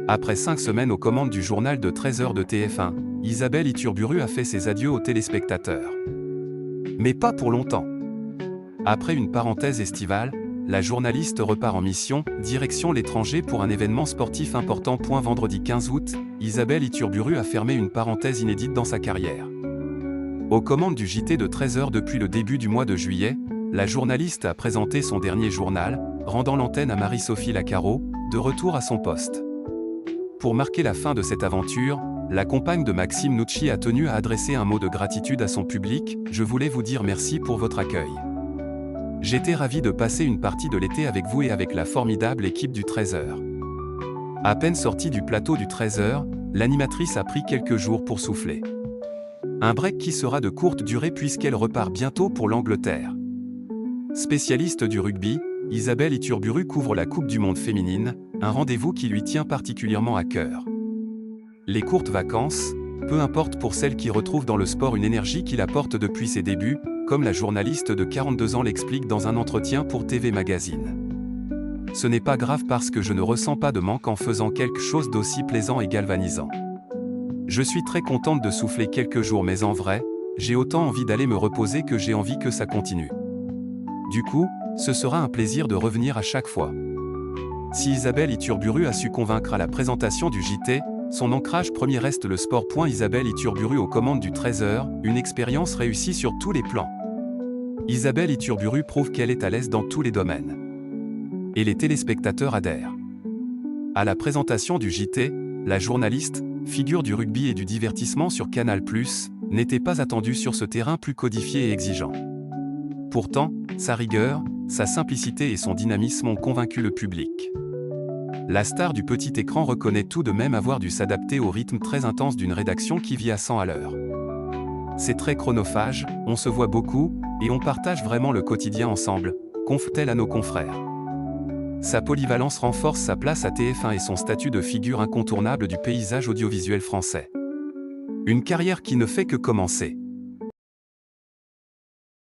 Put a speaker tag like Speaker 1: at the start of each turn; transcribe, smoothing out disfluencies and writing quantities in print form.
Speaker 1: Après 5 semaines aux commandes du journal de 13h de TF1, Isabelle Iturburu a fait ses adieux aux téléspectateurs. Mais pas pour longtemps. Après une parenthèse estivale, la journaliste repart en mission, direction l'étranger pour un événement sportif important. Vendredi 15 août, Isabelle Iturburu a fermé une parenthèse inédite dans sa carrière. Aux commandes du JT de 13h depuis le début du mois de juillet, la journaliste a présenté son dernier journal, rendant l'antenne à Marie-Sophie Lacaro, de retour à son poste. Pour marquer la fin de cette aventure, la compagne de Maxime Nucci a tenu à adresser un mot de gratitude à son public. « Je voulais vous dire merci pour votre accueil. J'étais ravi de passer une partie de l'été avec vous et avec la formidable équipe du 13h. » À peine sortie du plateau du 13h, l'animatrice a pris quelques jours pour souffler. Un break qui sera de courte durée puisqu'elle repart bientôt pour l'Angleterre. Spécialiste du rugby, Isabelle Iturburu couvre la Coupe du Monde féminine, un rendez-vous qui lui tient particulièrement à cœur. Les courtes vacances, peu importe pour celle qui retrouve dans le sport une énergie qu'il apporte depuis ses débuts, comme la journaliste de 42 ans l'explique dans un entretien pour TV Magazine. Ce n'est pas grave parce que je ne ressens pas de manque en faisant quelque chose d'aussi plaisant et galvanisant. Je suis très contente de souffler quelques jours mais en vrai, j'ai autant envie d'aller me reposer que j'ai envie que ça continue. Du coup, ce sera un plaisir de revenir à chaque fois. Si Isabelle Iturburu a su convaincre à la présentation du JT, son ancrage premier reste le sport. Isabelle Iturburu aux commandes du 13h, une expérience réussie sur tous les plans. Isabelle Iturburu prouve qu'elle est à l'aise dans tous les domaines. Et les téléspectateurs adhèrent. À la présentation du JT, la journaliste, figure du rugby et du divertissement sur Canal+, n'était pas attendue sur ce terrain plus codifié et exigeant. Pourtant, sa rigueur, sa simplicité et son dynamisme ont convaincu le public. La star du petit écran reconnaît tout de même avoir dû s'adapter au rythme très intense d'une rédaction qui vit à 100 à l'heure. C'est très chronophage, on se voit beaucoup, et on partage vraiment le quotidien ensemble, confie-t-elle à nos confrères. Sa polyvalence renforce sa place à TF1 et son statut de figure incontournable du paysage audiovisuel français. Une carrière qui ne fait que commencer.